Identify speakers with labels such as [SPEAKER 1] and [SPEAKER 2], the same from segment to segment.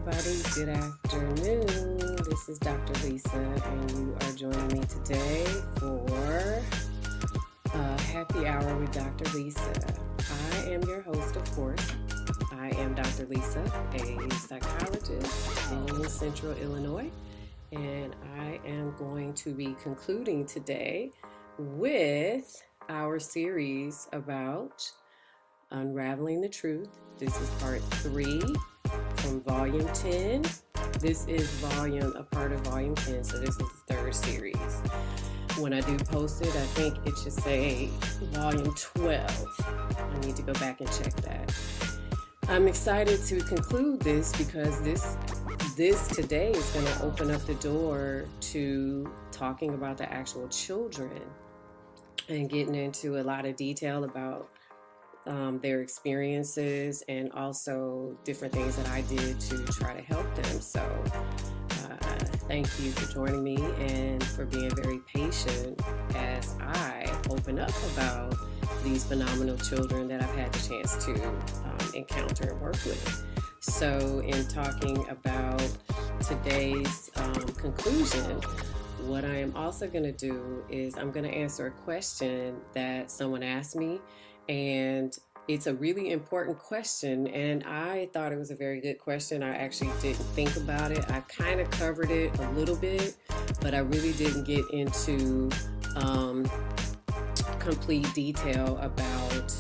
[SPEAKER 1] everybody. Good afternoon. This is Dr. Lisa, and you are joining me today for Happy Hour with Dr. Lisa. I am your host, of course. I am Dr. Lisa, a psychologist in Central Illinois, and I am going to be concluding today with our series about Unraveling the Truth. This is part 3 from volume 10. This is a part of volume 10, so this is the third series. When I do post it, I think it should say volume 12. I need to go back and check that. I'm excited to conclude this because this today is going to open up the door to talking about the actual children and getting into a lot of detail about their experiences and also different things that I did to try to help them. So thank you for joining me and for being very patient as I open up about these phenomenal children that I've had the chance to encounter and work with. So in talking about today's conclusion, what I am also going to do is I'm going to answer a question that someone asked me, and it's a really important question, and I thought it was a very good question. I actually didn't think about it. I kind of covered it a little bit, but I really didn't get into complete detail about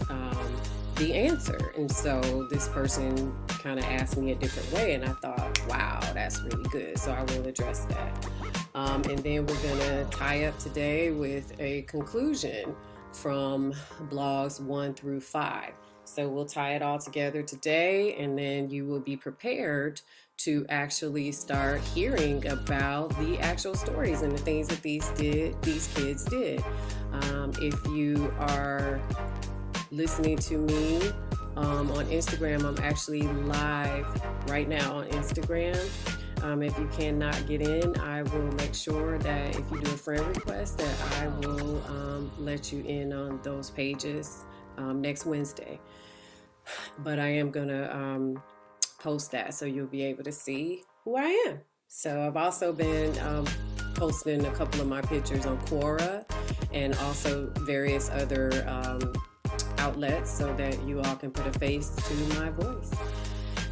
[SPEAKER 1] the answer. And so this person kind of asked me a different way, and I thought, wow, that's really good. So I will address that. And then we're going to tie up today with a conclusion from blogs 1 through 5. So we'll tie it all together today, and then you will be prepared to actually start hearing about the actual stories and the things that these kids did. If you are listening to me on Instagram, I'm actually live right now on Instagram. If you cannot get in, I will make sure that if you do a friend request that I will let you in on those pages next Wednesday. But I am going to post that so you'll be able to see who I am. So I've also been posting a couple of my pictures on Quora and also various other outlets so that you all can put a face to my voice.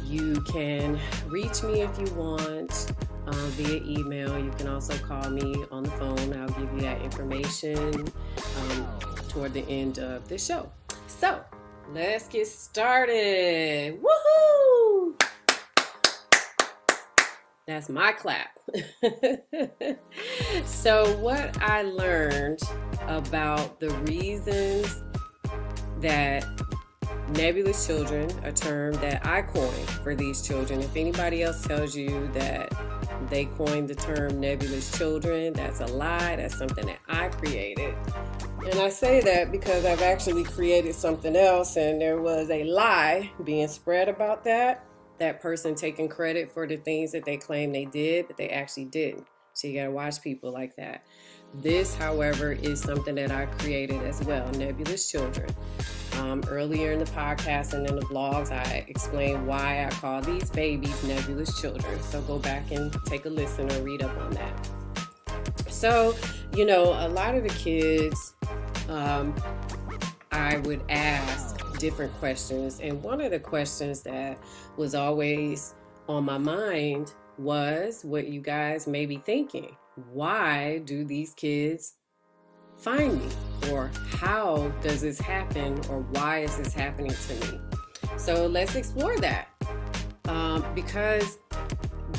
[SPEAKER 1] You can reach me if you want via email. You can also call me on the phone. I'll give you that information toward the end of the show. So let's get started. Woohoo! That's my clap. So what I learned about the reasons that Nebulous Children, a term that I coined for these children. If anybody else tells you that they coined the term Nebulous Children, that's a lie. That's something that I created. And I say that because I've actually created something else, and there was a lie being spread about that person taking credit for the things that they claim they did, but they actually didn't. So you got to watch people like that. This, however, is something that I created as well, Nebulous Children. Earlier in the podcast and in the blogs, I explained why I call these babies Nebulous Children. So go back and take a listen or read up on that. So, a lot of the kids, I would ask different questions. And one of the questions that was always on my mind was what you guys may be thinking. Why do these kids find me? Or how does this happen? Or why is this happening to me? So let's explore that. Because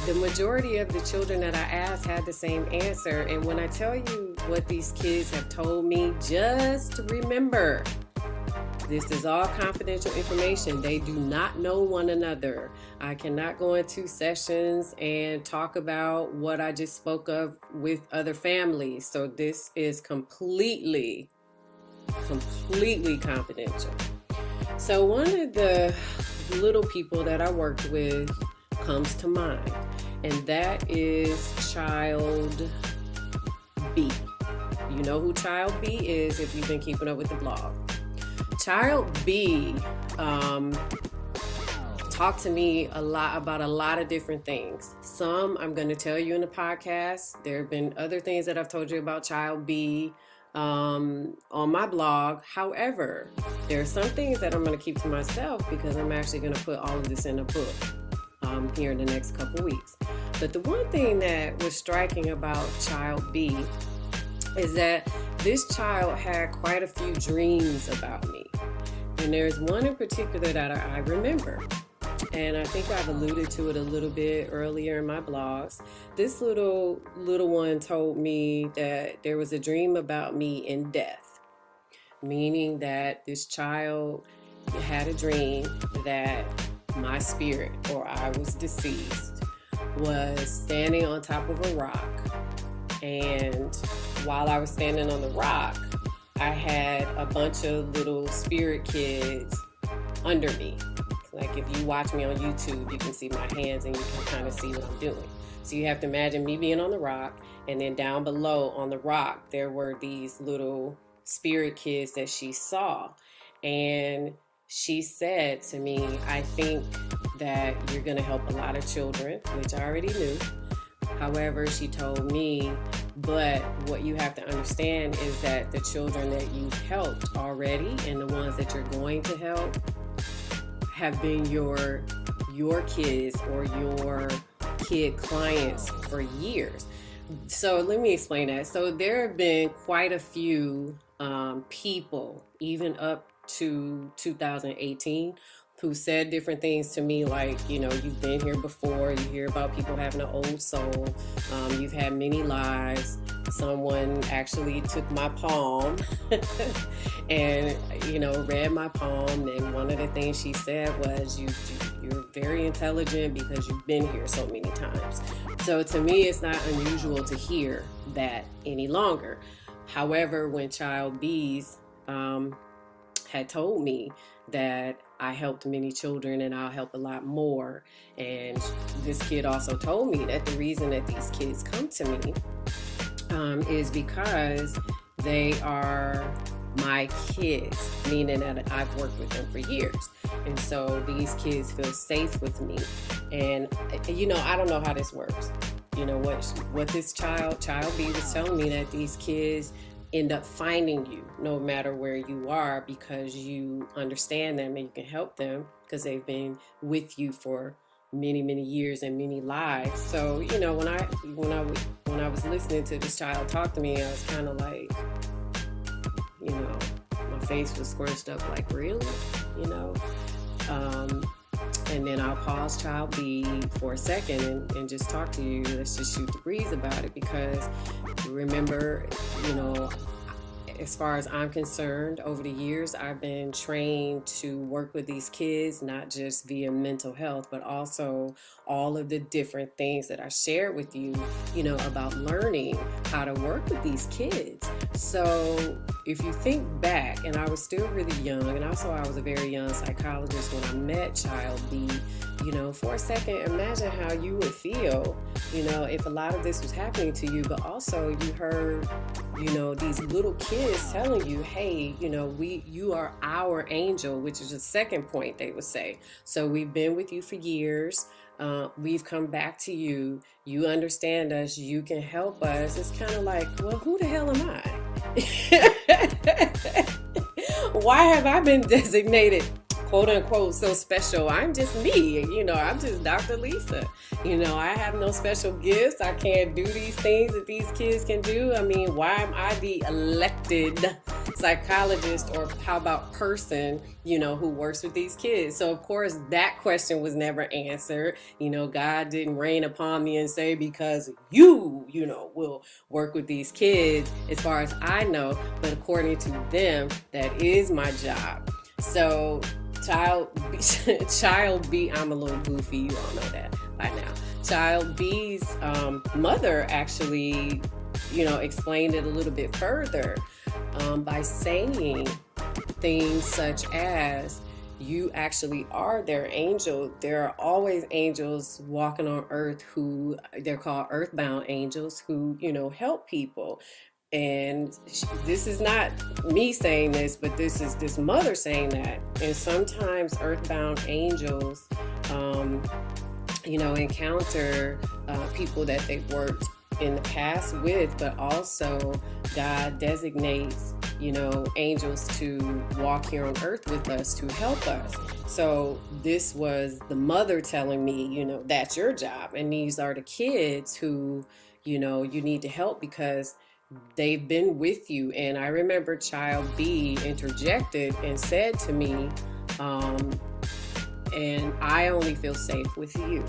[SPEAKER 1] the majority of the children that I asked had the same answer. And when I tell you what these kids have told me, just remember, this is all confidential information. They do not know one another. I cannot go into sessions and talk about what I just spoke of with other families. So this is completely confidential. So one of the little people that I worked with comes to mind, and that is Child B. You know who Child B is if you've been keeping up with the blog. Child B talk to me a lot about a lot of different things. Some I'm going to tell you in the podcast. There have been other things that I've told you about Child B on my blog. However, there are some things that I'm going to keep to myself because I'm actually going to put all of this in a book here in the next couple weeks. But the one thing that was striking about Child B is that this child had quite a few dreams about me. And there's one in particular that I remember. And I think I've alluded to it a little bit earlier in my blogs. This little one told me that there was a dream about me in death, meaning that this child had a dream that my spirit, or I was deceased, was standing on top of a rock. And while I was standing on the rock, I had a bunch of little spirit kids under me. Like if you watch me on YouTube, you can see my hands and you can kind of see what I'm doing. So you have to imagine me being on the rock, and then down below on the rock, there were these little spirit kids that she saw. And she said to me, I think that you're going to help a lot of children, which I already knew. However, she told me, but what you have to understand is that the children that you've helped already and the ones that you're going to help have been your kids or your kid clients for years. So let me explain that. So there have been quite a few people, even up to 2018, who said different things to me like, you've been here before, you hear about people having an old soul, you've had many lives. Someone actually took my palm and, read my palm, and one of the things she said was, you're very intelligent because you've been here so many times. So to me, it's not unusual to hear that any longer. However, when Child B's had told me that I helped many children and I'll help a lot more, and this kid also told me that the reason that these kids come to me is because they are my kids, meaning that I've worked with them for years. And so these kids feel safe with me. And, I don't know how this works. What this child B was telling me, that these kids end up finding you no matter where you are because you understand them and you can help them because they've been with you for many, many years and many lives. So, when I was listening to this child talk to me, I was kind of like, my face was scrunched up like, really? And then I'll pause Child B for a second and just talk to you. Let's just shoot the breeze about it, because remember, as far as I'm concerned, over the years, I've been trained to work with these kids, not just via mental health, but also all of the different things that I shared with you, about learning how to work with these kids. So if you think back, and I was still really young, and also I was a very young psychologist when I met Child B, for a second, imagine how you would feel, if a lot of this was happening to you, but also you heard, these little kids telling you, hey, you are our angel, which is the second point they would say. So we've been with you for years. We've come back to you. You understand us. You can help us. It's kind of like, well, who the hell am I? Why have I been designated, quote unquote, so special? I'm just me, I'm just Dr. Lisa. I have no special gifts. I can't do these things that these kids can do. I mean, why am I the elected psychologist, or how about person, who works with these kids? So of course that question was never answered. God didn't rain upon me and say, because you will work with these kids, as far as I know, but according to them, that is my job. So Child B, I'm a little goofy, you all know that by now. Child B's mother actually, explained it a little bit further by saying things such as, you actually are their angel. There are always angels walking on earth who, they're called earthbound angels, who, help people. And this is not me saying this, but this is this mother saying that. And sometimes earthbound angels, encounter people that they've worked in the past with, but also God designates, angels to walk here on earth with us to help us. So this was the mother telling me, that's your job. And these are the kids who, you need to help because they've been with you. And I remember child B interjected and said to me, and I only feel safe with you.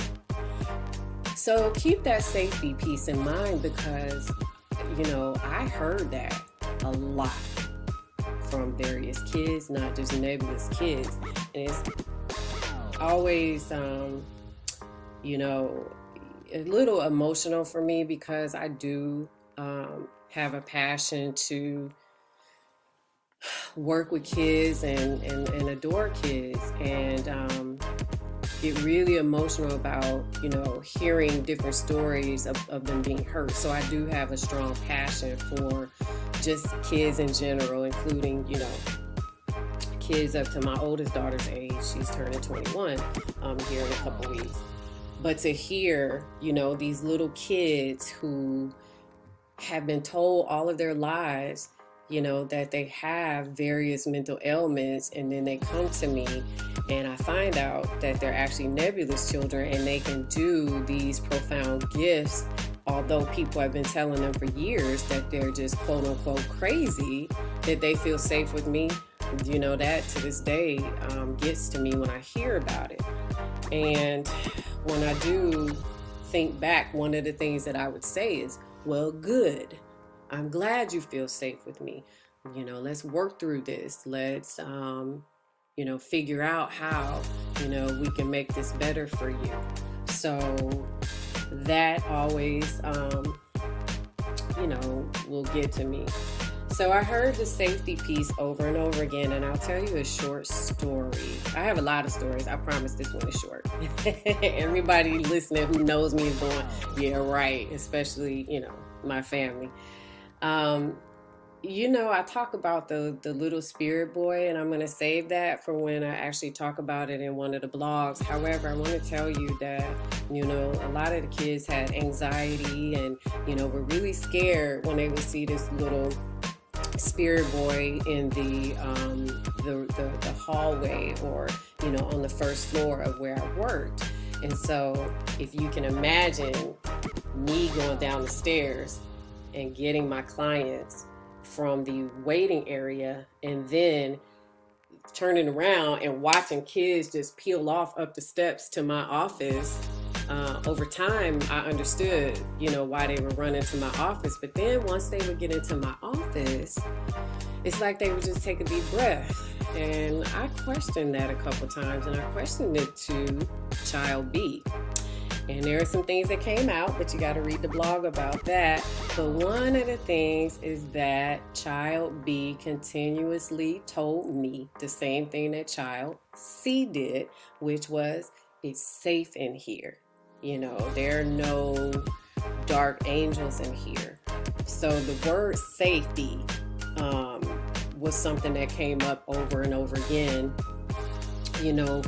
[SPEAKER 1] So keep that safety piece in mind because, I heard that a lot from various kids, not just Nebulous kids. And it's always, a little emotional for me because I do have a passion to work with kids and adore kids, and get really emotional about hearing different stories of them being hurt. So I do have a strong passion for just kids in general, including kids up to my oldest daughter's age. She's turning 21 here in a couple weeks. But to hear these little kids who have been told all of their lives that they have various mental ailments, and then they come to me and I find out that they're actually nebulous children and they can do these profound gifts, although people have been telling them for years that they're just quote unquote crazy, that they feel safe with me. That to this day gets to me when I hear about it. And when I do think back, one of the things that I would say is, well, good. I'm glad you feel safe with me. Let's work through this. Let's, figure out how, we can make this better for you. So that always, will get to me. So I heard the safety piece over and over again, and I'll tell you a short story. I have a lot of stories. I promise this one is short. Everybody listening who knows me is going, yeah, right, especially, my family. I talk about the little spirit boy, and I'm going to save that for when I actually talk about it in one of the blogs. However, I want to tell you that, a lot of the kids had anxiety and, were really scared when they would see this little spirit boy in the hallway or, on the first floor of where I worked. And so if you can imagine me going down the stairs and getting my clients from the waiting area and then turning around and watching kids just peel off up the steps to my office. Over time, I understood, why they were running to my office. But then once they would get into my office, it's like they would just take a deep breath. And I questioned that a couple times, and I questioned it to child B. And there are some things that came out, but you got to read the blog about that. But one of the things is that child B continuously told me the same thing that child C did, which was, it's safe in here. There are no dark angels in here. So the word safety was something that came up over and over again,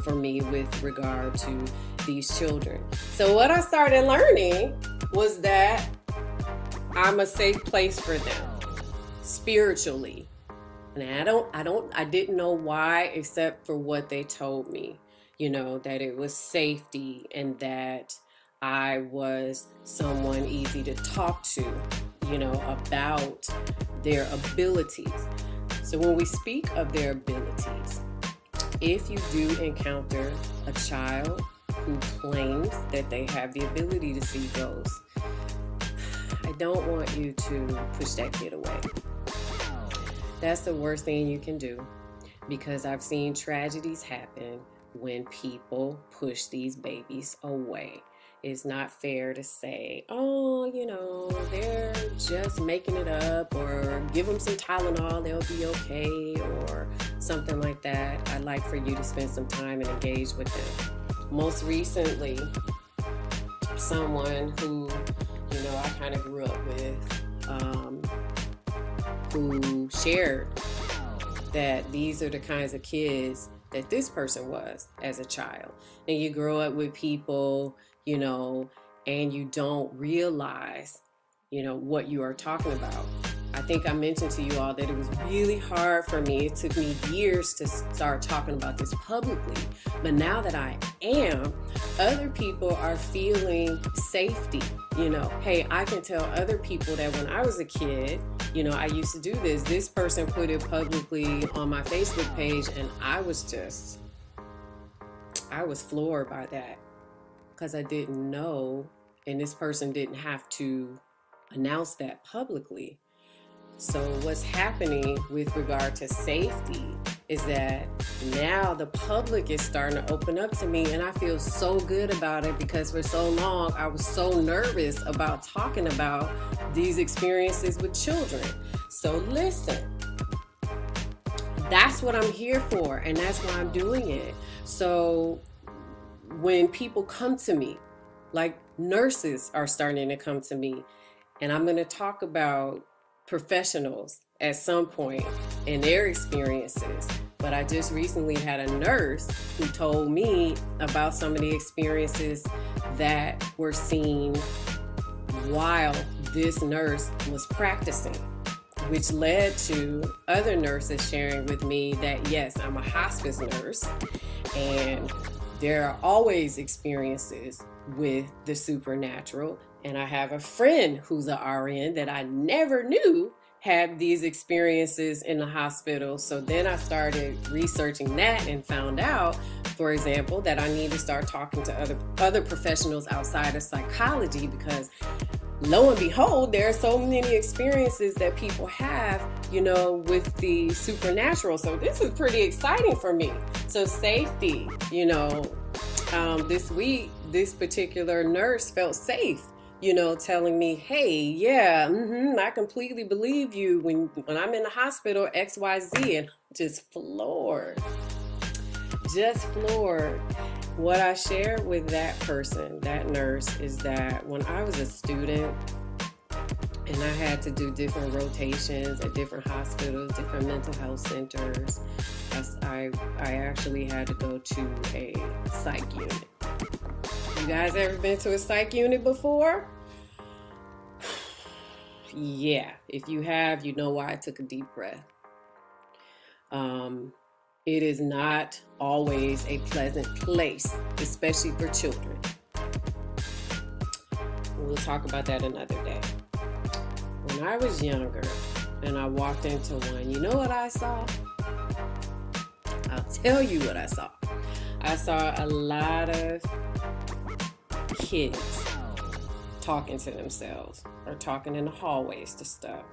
[SPEAKER 1] for me with regard to these children. So what I started learning was that I'm a safe place for them spiritually. And I didn't know why, except for what they told me, that it was safety and that I was someone easy to talk to, about their abilities. So when we speak of their abilities, if you do encounter a child who claims that they have the ability to see ghosts, I don't want you to push that kid away. That's the worst thing you can do, because I've seen tragedies happen when people push these babies away. It's not fair to say, they're just making it up, or give them some Tylenol, they'll be okay, or something like that. I'd like for you to spend some time and engage with them. Most recently, someone who, I kind of grew up with, who shared that these are the kinds of kids that this person was as a child. And you grow up with people, and you don't realize, what you are talking about. I think I mentioned to you all that it was really hard for me. It took me years to start talking about this publicly. But now that I am, other people are feeling safety. Hey, I can tell other people that when I was a kid, I used to do this. This person put it publicly on my Facebook page, and I was floored by that because I didn't know, and this person didn't have to announce that publicly. So what's happening with regard to safety is that now the public is starting to open up to me, and I feel so good about it because for so long I was so nervous about talking about these experiences with children. So listen, that's what I'm here for, and that's why I'm doing it. So when people come to me, like nurses are starting to come to me, and I'm going to talk about professionals at some point and their experiences. But I just recently had a nurse who told me about some of the experiences that were seen while this nurse was practicing, which led to other nurses sharing with me that, yes, I'm a hospice nurse, and there are always experiences with the supernatural. And I have a friend who's an RN that I never knew had these experiences in the hospital. So then I started researching that and found out, for example, that I need to start talking to other professionals outside of psychology, because lo and behold, there are so many experiences that people have, with the supernatural. So this is pretty exciting for me. So safety, this week, this particular nurse felt safe, telling me, hey, yeah, I completely believe you when I'm in the hospital, XYZ, and just floored. What I shared with that person, that nurse, is that when I was a student and I had to do different rotations at different hospitals, different mental health centers, I actually had to go to a psych unit. You guys ever been to a psych unit before? Yeah, if you have, you know why I took a deep breath. It is not always a pleasant place, especially for children. We'll talk about that another day. When I was younger and I walked into one, you know what I saw? I'll tell you what I saw. I saw a lot of kids talking to themselves or talking in the hallways to stuff.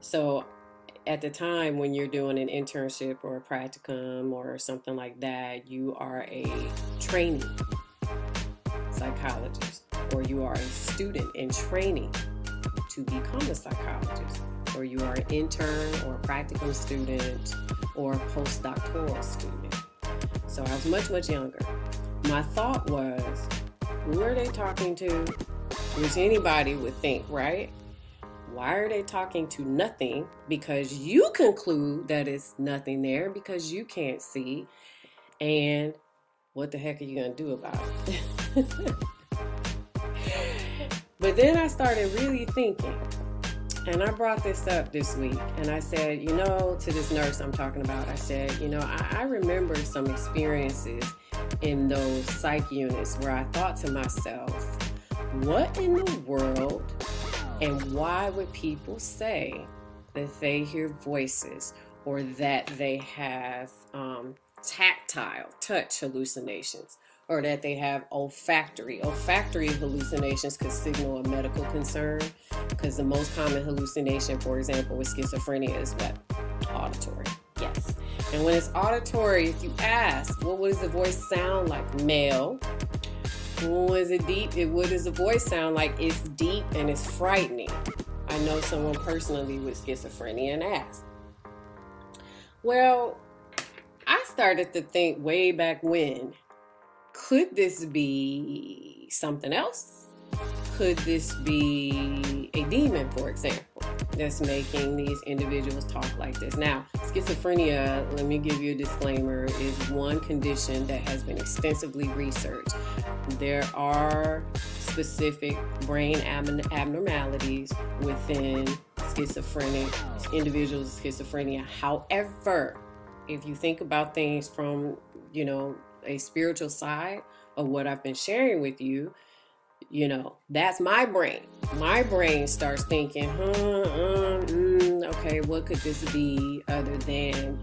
[SPEAKER 1] So at the time when you're doing an internship or a practicum or something like that, you are a trainee psychologist, or you are a student in training to become a psychologist, or you are an intern or a practicum student or a postdoctoral student. So I was much, much younger. My thought was, who are they talking to? Which anybody would think, right? Why are they talking to nothing? Because you conclude that it's nothing there because you can't see. And what the heck are you going to do about it? But then I started really thinking, and I brought this up this week, and I said, to this nurse I'm talking about, I said, I remember some experiences in those psych units where I thought to myself, what in the world and why would people say that they hear voices or that they have tactile touch hallucinations, or that they have olfactory hallucinations could signal a medical concern, because the most common hallucination, for example, with schizophrenia is what? Auditory. Yes. And when it's auditory, if you ask, what does the voice sound like? Male. Was it deep? What does the voice sound like? It's deep and it's frightening. I know someone personally with schizophrenia and asked. Well, I started to think way back when, could this be something else? could this be a demon, for example, that's making these individuals talk like this? Now, schizophrenia, let me give you a disclaimer, is one condition that has been extensively researched. There are specific brain abnormalities within schizophrenic individuals with schizophrenia. However, if you think about things from, a spiritual side of what I've been sharing with you, that's my brain. My brain starts thinking, okay, what could this be other than,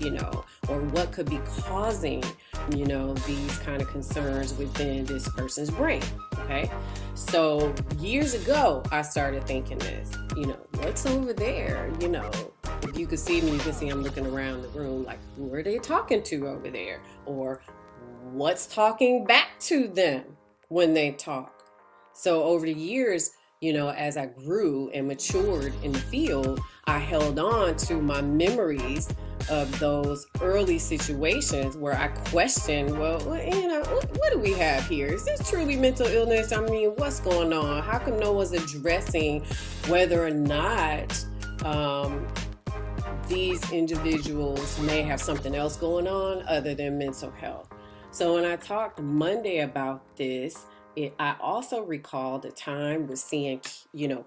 [SPEAKER 1] or what could be causing, these kind of concerns within this person's brain, okay? So years ago, I started thinking this, what's over there, if you could see me, you can see I'm looking around the room like, who are they talking to over there? Or what's talking back to them when they talk? So over the years, as I grew and matured in the field, I held on to my memories of those early situations where I questioned, well, what do we have here? Is this truly mental illness? I mean, what's going on? How come no one's addressing whether or not these individuals may have something else going on other than mental health? So when I talked Monday about this, I also recall the time with seeing,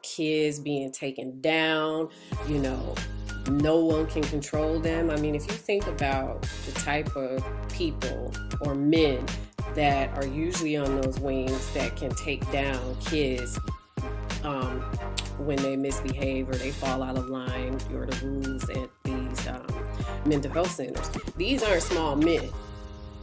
[SPEAKER 1] kids being taken down, no one can control them. I mean, if you think about the type of people or men that are usually on those wings that can take down kids when they misbehave or they fall out of line or the rules at these mental health centers, these aren't small men.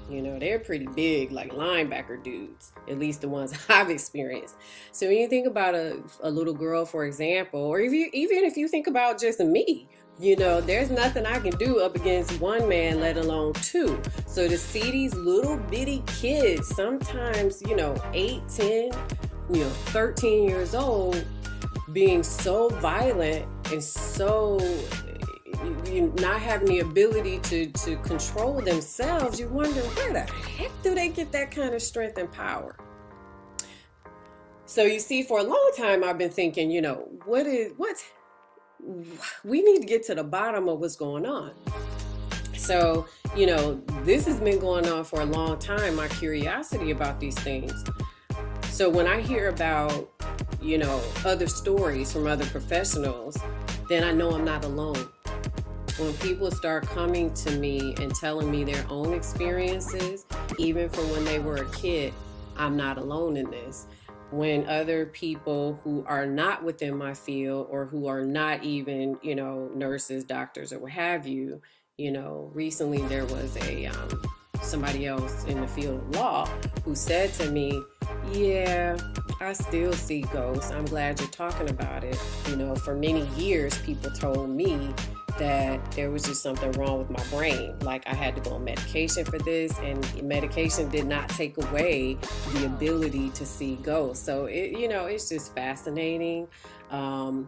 [SPEAKER 1] They're pretty big, like linebacker dudes, at least the ones I've experienced. So when you think about a little girl, for example, or even if you think about just me, there's nothing I can do up against one man, let alone two. So to see these little bitty kids, sometimes, 8, 10, 13 years old, being so violent and so not having the ability to control themselves, you wonder, where the heck do they get that kind of strength and power? So you see, for a long time, I've been thinking, we need to get to the bottom of what's going on. So, this has been going on for a long time, my curiosity about these things. So when I hear about, other stories from other professionals, then I know I'm not alone. When people start coming to me and telling me their own experiences, even from when they were a kid, I'm not alone in this. When other people who are not within my field or who are not even, nurses, doctors, or what have you, recently there was somebody else in the field of law who said to me, yeah, I still see ghosts. I'm glad you're talking about it. For many years, people told me that there was just something wrong with my brain. Like I had to go on medication for this, and medication did not take away the ability to see ghosts. So it's just fascinating. And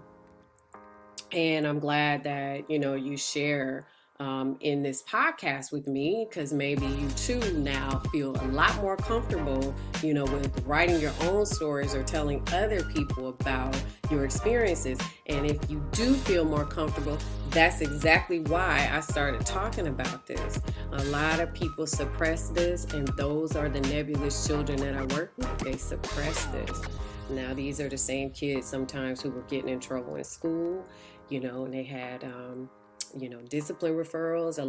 [SPEAKER 1] I'm glad that, you share in this podcast with me, because maybe you too now feel a lot more comfortable, with writing your own stories or telling other people about your experiences. And if you do feel more comfortable, that's exactly why I started talking about this. A lot of people suppress this, and those are the nebulous children that I work with. They suppress this. Now, these are the same kids sometimes who were getting in trouble in school, and they had discipline referrals. A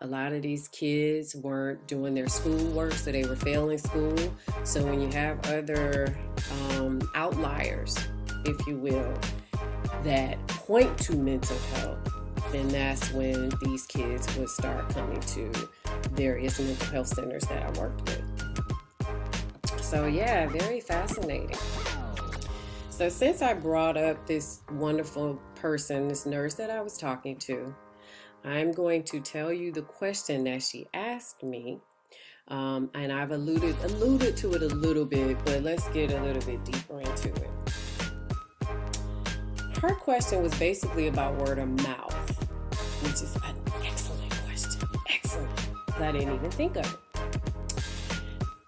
[SPEAKER 1] lot of these kids weren't doing their schoolwork, so they were failing school. So when you have other outliers, if you will, that point to mental health, then that's when these kids would start coming to various mental health centers that I worked with. So yeah, very fascinating. So since I brought up this wonderful person, this nurse that I was talking to, I'm going to tell you the question that she asked me. And I've alluded to it a little bit, but let's get a little bit deeper into it. Her question was basically about word of mouth, which is an excellent question. Excellent. I didn't even think of it.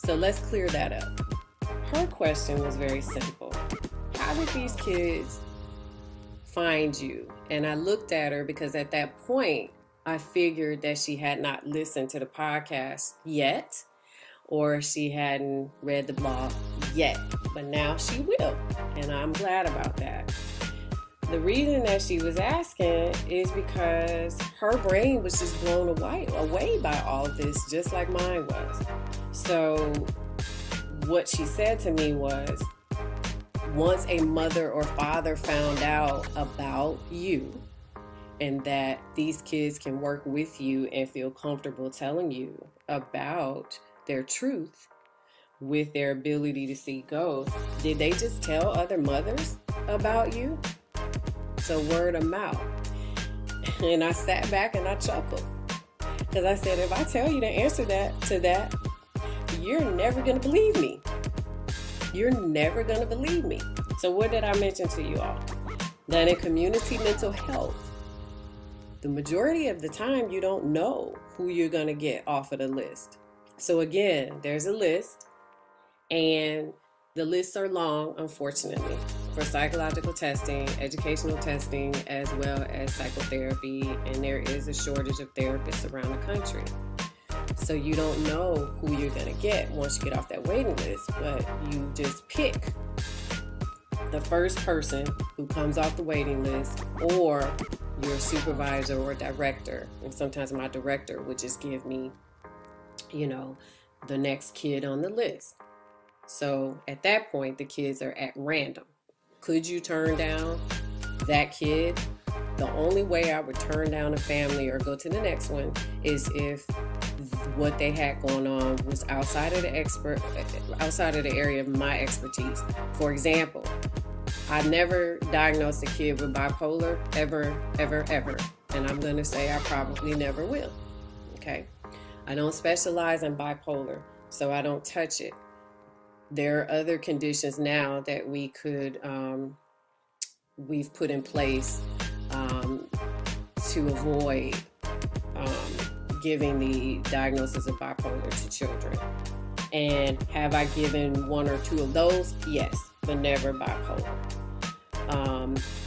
[SPEAKER 1] So let's clear that up. Her question was very simple. how did these kids find you? And I looked at her because at that point, I figured that she had not listened to the podcast yet, or she hadn't read the blog yet, but now she will, and I'm glad about that. The reason that she was asking is because her brain was just blown away by all of this, just like mine was. So what she said to me was, once a mother or father found out about you and that these kids can work with you and feel comfortable telling you about their truth with their ability to see ghosts, did they just tell other mothers about you? So word of mouth. And I sat back and I chuckled, because I said, if I tell you the answer to that, you're never going to believe me. You're never going to believe me. So what did I mention to you all? That in community mental health, the majority of the time you don't know who you're going to get off of the list. So again, there's a list, and the lists are long, unfortunately, for psychological testing, educational testing, as well as psychotherapy, and there is a shortage of therapists around the country. So you don't know who you're going to get once you get off that waiting list, but you just pick the first person who comes off the waiting list, or your supervisor or director. And sometimes my director would just give me, the next kid on the list. So at that point, the kids are at random. Could you turn down that kid? The only way I would turn down a family or go to the next one is if what they had going on was outside of the area of my expertise. For example, I never diagnosed a kid with bipolar, ever, ever, ever. And I'm going to say I probably never will. Okay? I don't specialize in bipolar, so I don't touch it. There are other conditions now that we've put in place to avoid giving the diagnosis of bipolar to children. And have I given one or two of those? Yes, but never bipolar.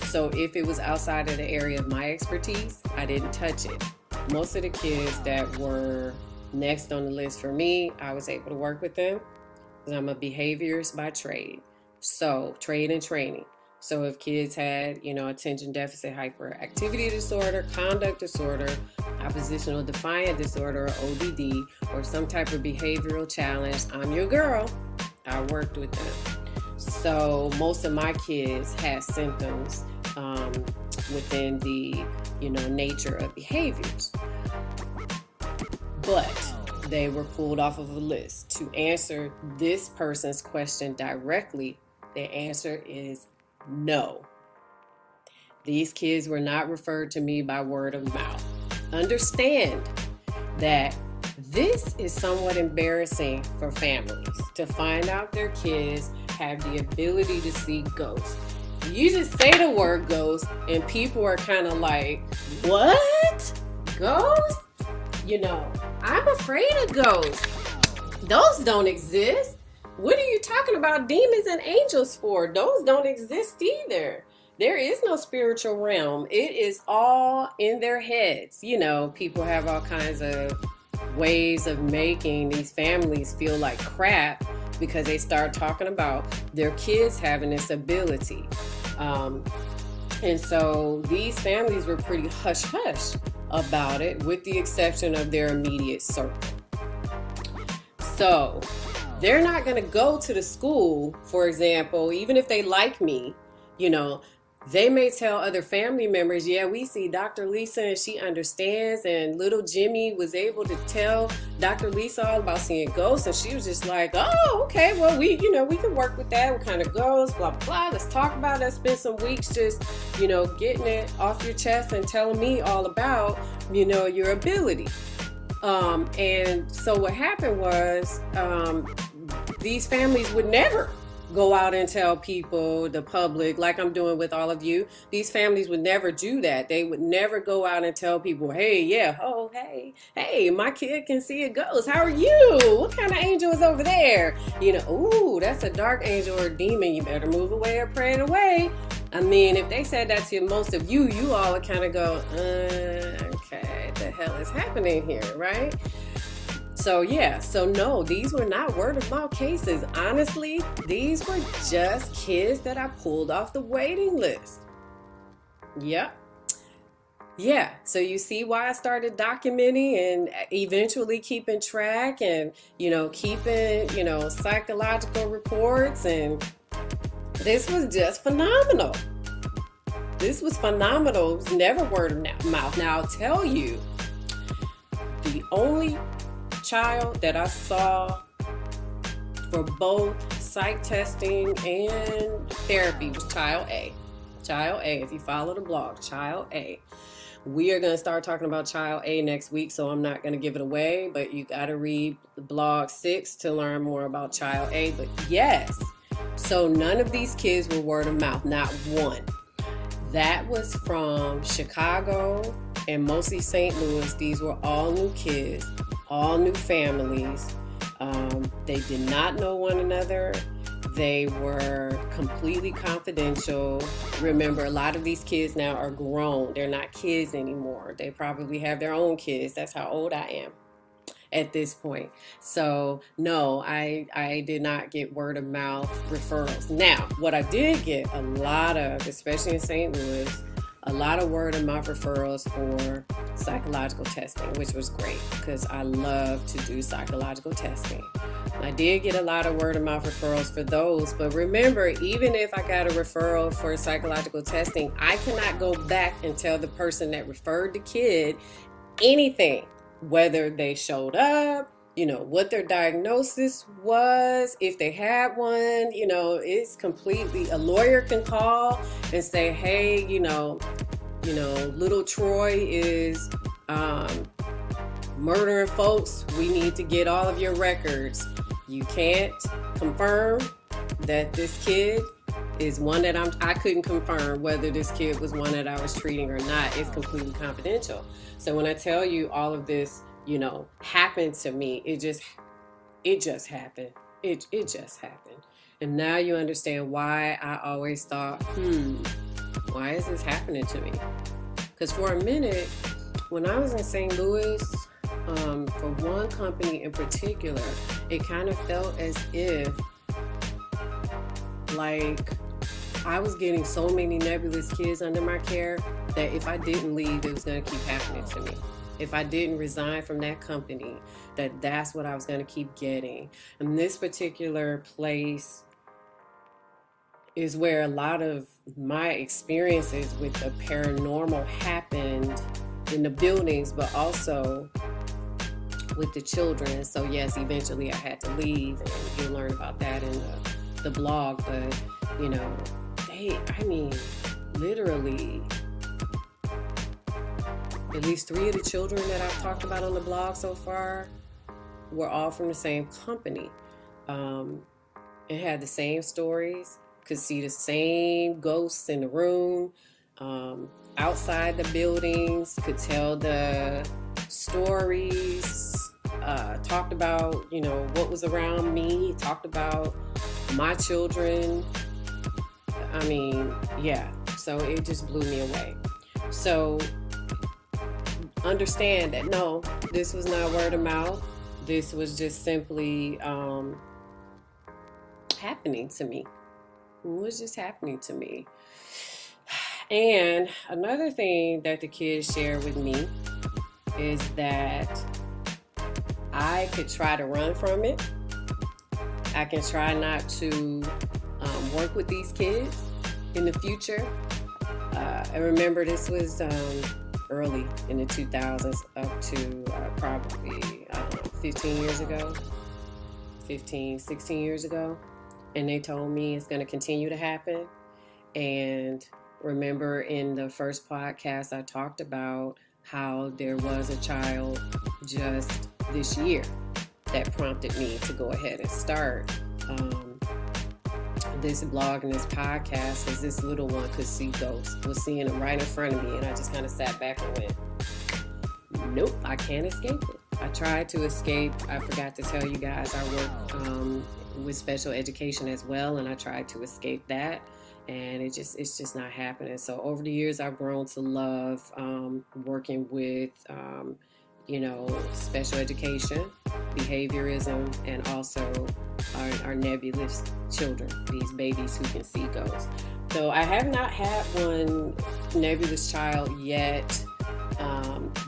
[SPEAKER 1] So if it was outside of the area of my expertise, I didn't touch it. Most of the kids that were next on the list for me, I was able to work with them, because I'm a behaviorist by trade. So trade and training. So if kids had, attention deficit hyperactivity disorder, conduct disorder, oppositional defiant disorder, or ODD, or some type of behavioral challenge, I'm your girl. I worked with them. So most of my kids had symptoms within the, nature of behaviors. But they were pulled off of a list. To answer this person's question directly, the answer is no. These kids were not referred to me by word of mouth. Understand that this is somewhat embarrassing for families to find out their kids have the ability to see ghosts. You just say the word ghost and people are kind of like, what? Ghosts? I'm afraid of ghosts. Those don't exist. What are you talking about demons and angels for? Those don't exist either. There is no spiritual realm. It is all in their heads. People have all kinds of ways of making these families feel like crap because they start talking about their kids having this ability. And so these families were pretty hush-hush about it, with the exception of their immediate circle. So they're not going to go to the school, for example, even if they like me, they may tell other family members, yeah, we see Dr. Lisa and she understands, and little Jimmy was able to tell Dr. Lisa all about seeing ghosts, and she was just like, oh, okay, well, we can work with that. What kind of ghosts, blah, blah, blah. Let's talk about it. Spend some weeks just, getting it off your chest and telling me all about, your ability. And so what happened was these families would never go out and tell people, the public, like I'm doing with all of you. These families would never do that. They would never go out and tell people, hey, yeah, oh, hey, my kid can see a ghost. How are you? What kind of angel is over there? You know, ooh, that's a dark angel or demon. You better move away or pray it away. I mean, if they said that to most of you, you all would kind of go, okay, the hell is happening here, right? So yeah, so no, these were not word of mouth cases. Honestly, these were just kids that I pulled off the waiting list. Yep. Yeah, so you see why I started documenting and eventually keeping track and, keeping, psychological reports. And this was just phenomenal. This was phenomenal. It was never word of mouth. Now, I'll tell you, the only child that I saw for both psych testing and therapy was child A. Child A, if you follow the blog, child A. We are going to start talking about child A next week, so I'm not going to give it away, but you got to read blog 6 to learn more about child A. But yes, so none of these kids were word of mouth, not one. That was from Chicago and mostly St. Louis. These were all new kids, all new families. They did not know one another. They were completely confidential. Remember, a lot of these kids now are grown. They're not kids anymore. They probably have their own kids. That's how old I am at this point. So no, I did not get word of mouth referrals. Now, what I did get a lot of, especially in St. Louis, a lot of word of mouth referrals for psychological testing, which was great because I love to do psychological testing. I did get a lot of word of mouth referrals for those, but remember, even if I got a referral for psychological testing, I cannot go back and tell the person that referred the kid anything, whether they showed up, what their diagnosis was, if they had one. It's completely, a lawyer can call and say, hey, little Troy is murdering folks. We need to get all of your records. You can't confirm that this kid is one that I couldn't confirm whether this kid was one that I was treating or not. It's completely confidential. So when I tell you all of this, happened to me, it just happened. It just happened. And now you understand why I always thought, why is this happening to me? Because for a minute, when I was in St. Louis, for one company in particular, it kind of felt as if like I was getting so many nebulous kids under my care that if I didn't leave, it was going to keep happening to me. If I didn't resign from that company, that's what I was going to keep getting. And this particular place is where a lot of my experiences with the paranormal happened, in the buildings, but also with the children. So yes, eventually I had to leave, and you'll learn about that in the blog. But literally, at least 3 of the children that I've talked about on the blog so far were all from the same company. It had the same stories, could see the same ghosts in the room, outside the buildings, could tell the stories, talked about, what was around me, talked about my children. So it just blew me away. So understand that no, this was not word of mouth. This was just simply happening to me. It was just happening to me. And another thing that the kids share with me is that I could try to run from it. I can try not to work with these kids in the future. I remember this was early in the 2000s, up to probably 16 years ago. And they told me it's going to continue to happen. And remember in the first podcast, I talked about how there was a child just this year that prompted me to go ahead and start this blog and this podcast is this little one could see ghosts, was seeing them right in front of me, and I just kind of sat back and went, nope, I can't escape it. I tried to escape. I forgot to tell you guys I work with special education as well, and I tried to escape that, and it's just not happening. So over the years, I've grown to love working with special education, behaviorism, and also our nebulous children, these babies who can see ghosts. So I have not had one nebulous child yet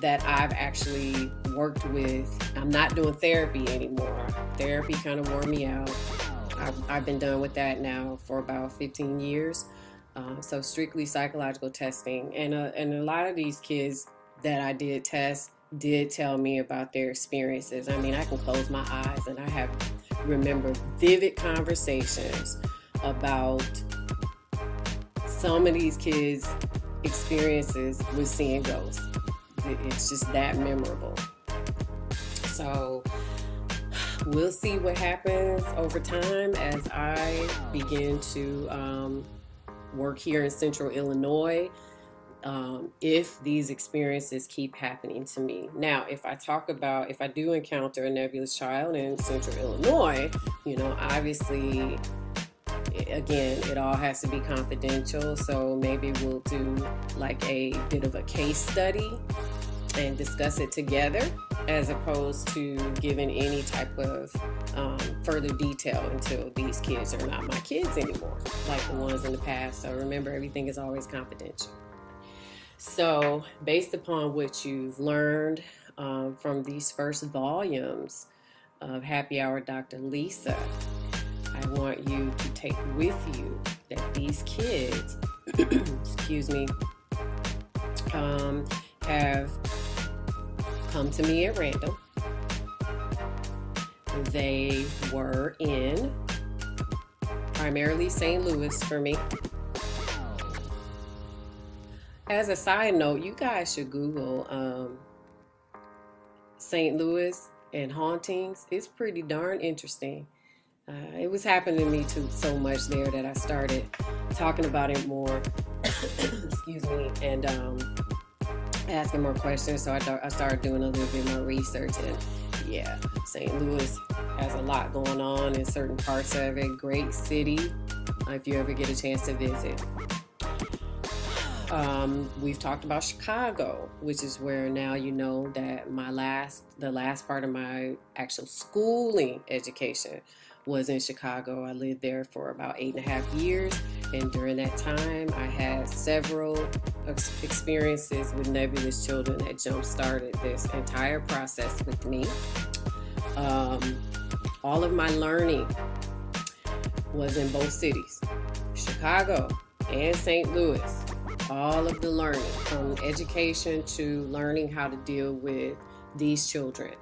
[SPEAKER 1] that I've actually worked with. I'm not doing therapy anymore. Therapy kind of wore me out. I've been done with that now for about 15 years. So strictly psychological testing. And a lot of these kids that I did test did tell me about their experiences. I mean, I can close my eyes and I remember vivid conversations about some of these kids' experiences with seeing ghosts. It's just that memorable. So we'll see what happens over time as I begin to work here in Central Illinois, if these experiences keep happening to me. Now, if I do encounter a nebulous child in Central Illinois, obviously, again, it all has to be confidential. So maybe we'll do like a bit of a case study and discuss it together, as opposed to giving any type of further detail until these kids are not my kids anymore, like the ones in the past. So remember, everything is always confidential. So based upon what you've learned from these first volumes of Happy Hour Dr. Lisa, I want you to take with you that these kids, excuse me, have come to me at random. They were in primarily St. Louis for me. As a side note, you guys should Google St. Louis and hauntings. It's pretty darn interesting. It was happening to me too so much there that I started talking about it more, excuse me, and asking more questions. So I started doing a little bit more research, and yeah, St. Louis has a lot going on in certain parts of it. Great city if you ever get a chance to visit. We've talked about Chicago, which is where now you know that the last part of my actual schooling education was in Chicago. I lived there for about 8.5 years, and during that time I had several experiences with nebulous children that jump-started this entire process with me. All of my learning was in both cities, Chicago and St. Louis. All of the learning, from education to learning how to deal with these children.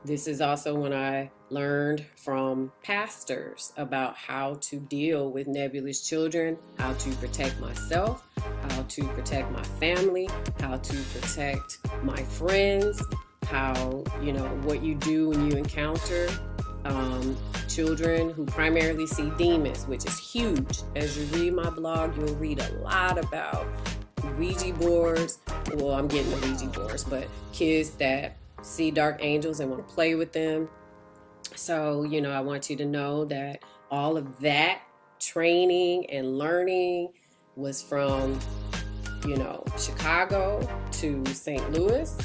[SPEAKER 1] This is also when I learned from pastors about how to deal with nebulous children, how to protect myself, how to protect my family, how to protect my friends, what you do when you encounter children who primarily see demons, which is huge. As you read my blog, you'll read a lot about Ouija boards. Well, I'm getting the Ouija boards, but kids that see dark angels and want to play with them. So, I want you to know that all of that training and learning was from, Chicago to St. Louis.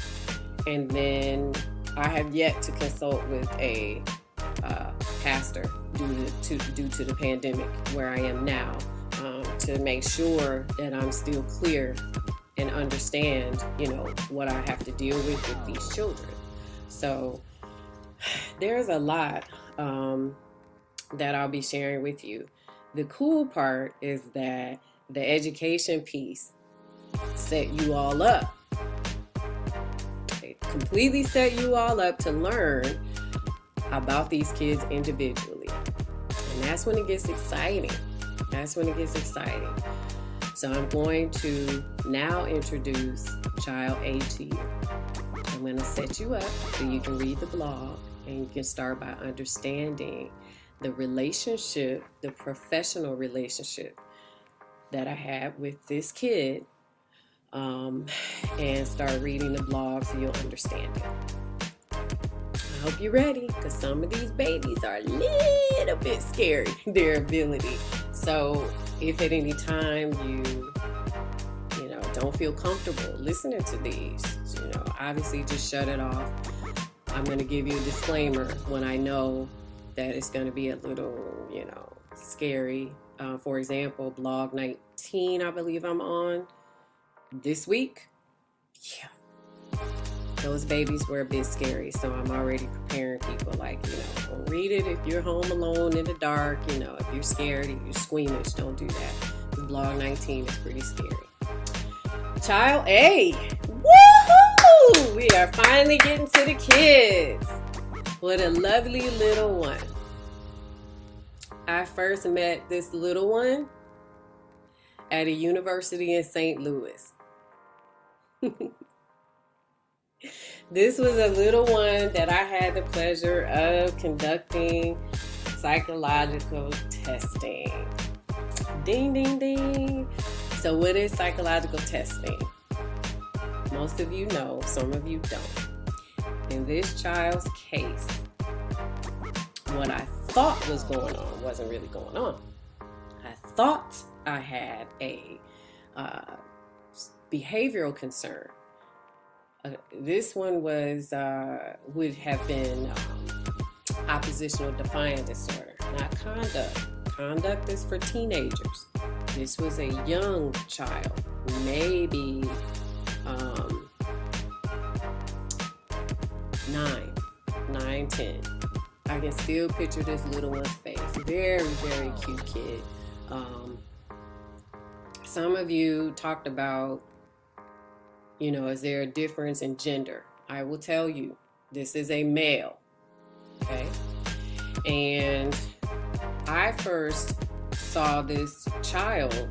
[SPEAKER 1] And then I have yet to consult with a pastor due to the pandemic where I am now, to make sure that I'm still clear and understand, what I have to deal with these children. So there's a lot that I'll be sharing with you. The cool part is that the education piece set you all up. It completely set you all up to learn about these kids individually. And that's when it gets exciting. So I'm going to now introduce Child A to you. I'm going to set you up so you can read the blog and you can start by understanding the relationship, the professional relationship that I had with this kid, and start reading the blog so you'll understand it. I hope you're ready, because some of these babies are a little bit scary, their ability. So if at any time you don't feel comfortable listening to these, obviously just shut it off. I'm going to give you a disclaimer when I know that it's going to be a little, scary. For example, blog 19, I believe I'm on this week. Yeah. Those babies were a bit scary, so I'm already preparing people don't read it if you're home alone in the dark, if you're scared, if you're squeamish, don't do that. The blog 19 is pretty scary. Child A, woohoo! We are finally getting to the kids. What a lovely little one. I first met this little one at a university in St. Louis. This was a little one that I had the pleasure of conducting psychological testing. Ding, ding, ding. So what is psychological testing? Most of you know, some of you don't. In this child's case, what I thought was going on wasn't really going on. I thought I had a behavioral concern. This one would have been oppositional defiant disorder, not conduct. Conduct is for teenagers. This was a young child, maybe 9, 10. I can still picture this little one's face. Very, very cute kid. Some of you talked about, is there a difference in gender? I will tell you, this is a male, okay? And I first saw this child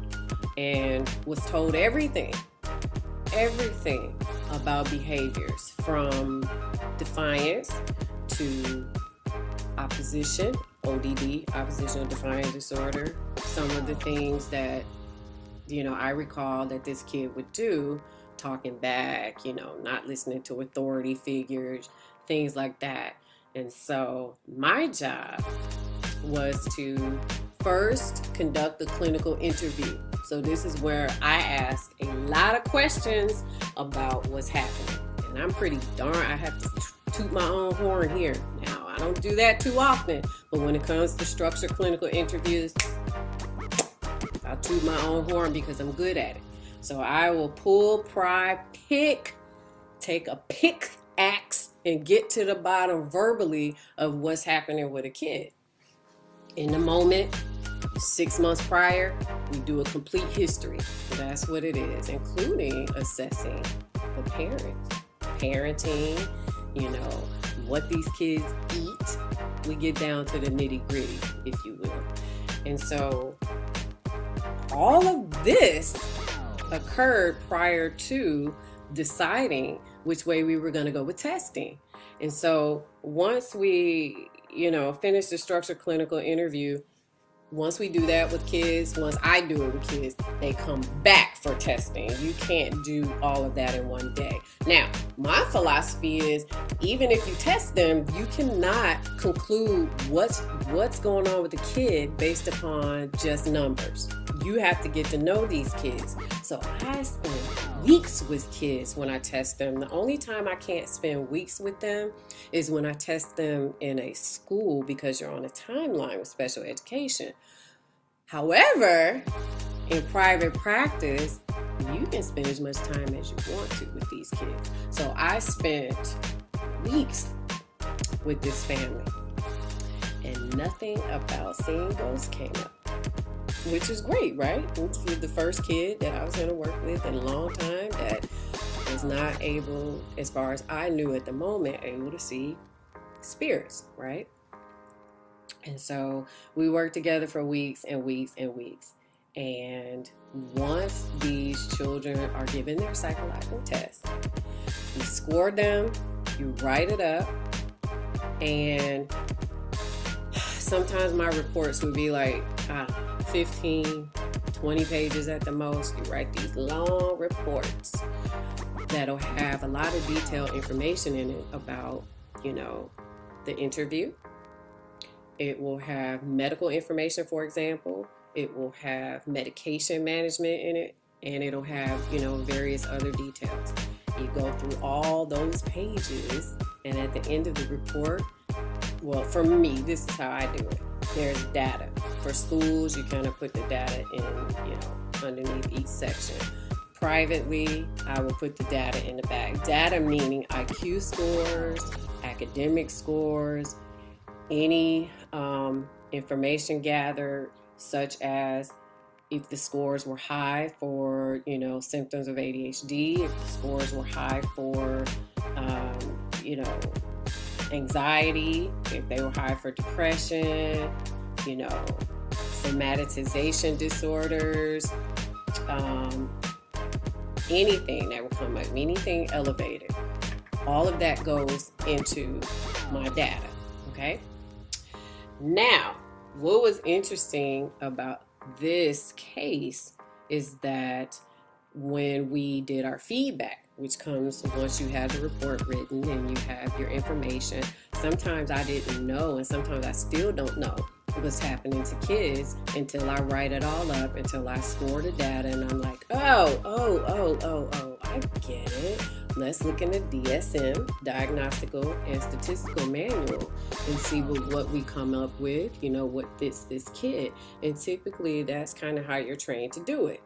[SPEAKER 1] and was told everything about behaviors, from defiance to opposition, ODD, oppositional defiant disorder. Some of the things that, I recall that this kid would do, talking back, not listening to authority figures, things like that. And so my job was to first conduct the clinical interview. So this is where I ask a lot of questions about what's happening. And I'm pretty darn, I have to toot my own horn here. Now, I don't do that too often, but when it comes to structured clinical interviews, I'll toot my own horn because I'm good at it. So I will pull, pry, take a pickaxe and get to the bottom verbally of what's happening with a kid. In the moment, 6 months prior, we do a complete history. That's what it is, including assessing the parents. Parenting, what these kids eat. We get down to the nitty-gritty, if you will. And so all of this occurred prior to deciding which way we were going to go with testing. And so once we, finish the structured clinical interview, once we do that with kids, once I do it with kids, they come back for testing. You can't do all of that in one day. Now, my philosophy is, even if you test them, you cannot conclude what's going on with the kid based upon just numbers. You have to get to know these kids. So I spend weeks with kids when I test them. The only time I can't spend weeks with them is when I test them in a school, because you're on a timeline with special education. However, in private practice, you can spend as much time as you want to with these kids. So I spent weeks with this family, and nothing about seeing ghosts came up, which is great, right? This was the first kid that I was going to work with in a long time that was not able, as far as I knew at the moment, able to see spirits, right? And so we worked together for weeks and weeks and weeks. And once these children are given their psychological test, you score them, you write it up, and sometimes my reports would be like 15, 20 pages at the most. You write these long reports that'll have a lot of detailed information in it about, the interview. It will have medical information, for example. It will have medication management in it, and it'll have, various other details. You go through all those pages, and at the end of the report, well, for me, this is how I do it. There's data. For schools, you kind of put the data in, underneath each section. Privately, I will put the data in the back. Data meaning IQ scores, academic scores, any information gathered, such as if the scores were high for, symptoms of ADHD, if the scores were high for, anxiety, if they were high for depression, somatization disorders, anything that will come up, anything elevated. All of that goes into my data, okay? Now, what was interesting about this case is that when we did our feedback, which comes once you have the report written and you have your information, sometimes I didn't know, and sometimes I still don't know what's happening to kids until I write it all up, until I score the data, and I'm like, oh, I get it. Let's look in the DSM, Diagnostical and Statistical Manual, and see what we come up with, what fits this kid. And typically that's kind of how you're trained to do it.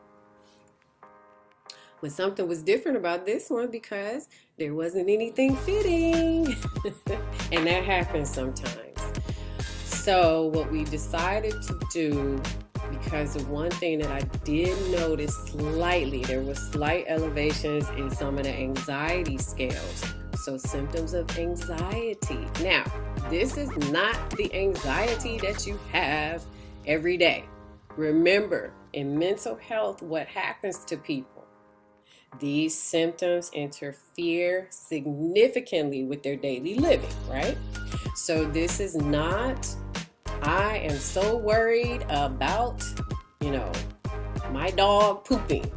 [SPEAKER 1] But something was different about this one because there wasn't anything fitting. And that happens sometimes. So what we decided to do, because of one thing that I did notice slightly, there was slight elevations in some of the anxiety scales. So symptoms of anxiety. Now, this is not the anxiety that you have every day. Remember, in mental health, what happens to people? These symptoms interfere significantly with their daily living, right? So this is not, I am so worried about, my dog pooping.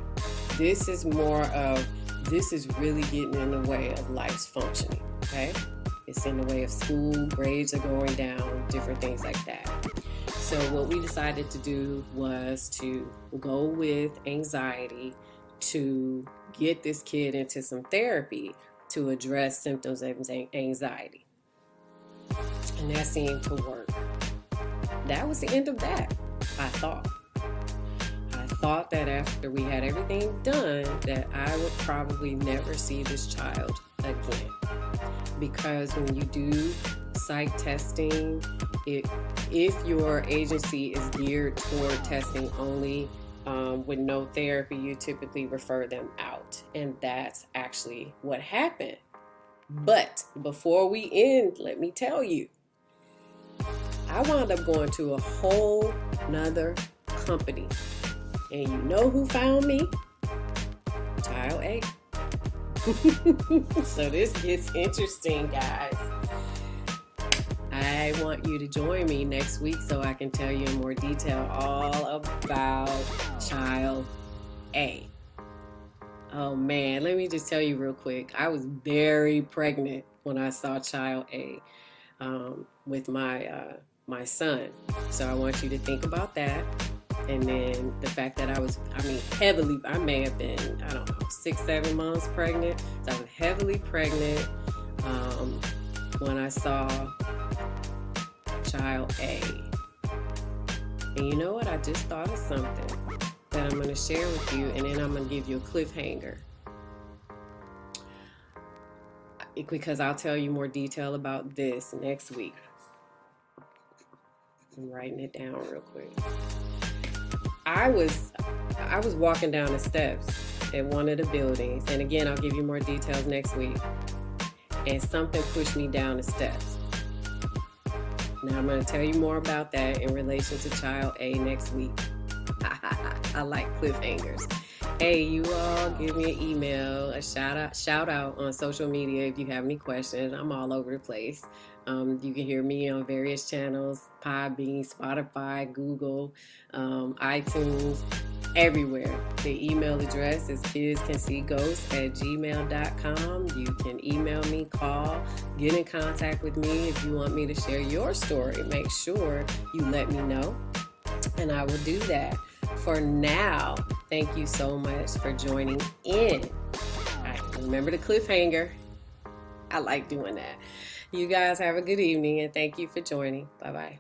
[SPEAKER 1] This is more of, this is really getting in the way of life's functioning, okay? It's in the way of school, grades are going down, different things like that. So what we decided to do was to go with anxiety to get this kid into some therapy to address symptoms of anxiety. And that seemed to work. That was the end of that, I thought. I thought that after we had everything done, that I would probably never see this child again. Because when you do psych testing, if your agency is geared toward testing only with no therapy, you typically refer them out. And that's actually what happened. But before we end, let me tell you, I wound up going to a whole nother company. And you know who found me? Child A. So this gets interesting, guys. I want you to join me next week so I can tell you in more detail all about Child A. Oh man, let me just tell you real quick. I was very pregnant when I saw Child A with my son. So I want you to think about that. And then the fact that I may have been, 6-7 months pregnant. So I was heavily pregnant when I saw Child A. And you know what? I just thought of something that I'm going to share with you, and then I'm going to give you a cliffhanger. Because I'll tell you more detail about this next week. I'm writing it down real quick. I was walking down the steps at one of the buildings, and again, I'll give you more details next week, and something pushed me down the steps. Now, I'm going to tell you more about that in relation to Child A next week. I like cliffhangers. Hey, you all give me an email, a shout out on social media if you have any questions. I'm all over the place. You can hear me on various channels: Podbean, Spotify, Google, iTunes, everywhere. The email address is kidscanseeghosts@gmail.com. You can email me, call, get in contact with me if you want me to share your story. Make sure you let me know, and I will do that. For now, thank you so much for joining in. Remember the cliffhanger. I like doing that. You guys have a good evening, and thank you for joining. Bye-bye.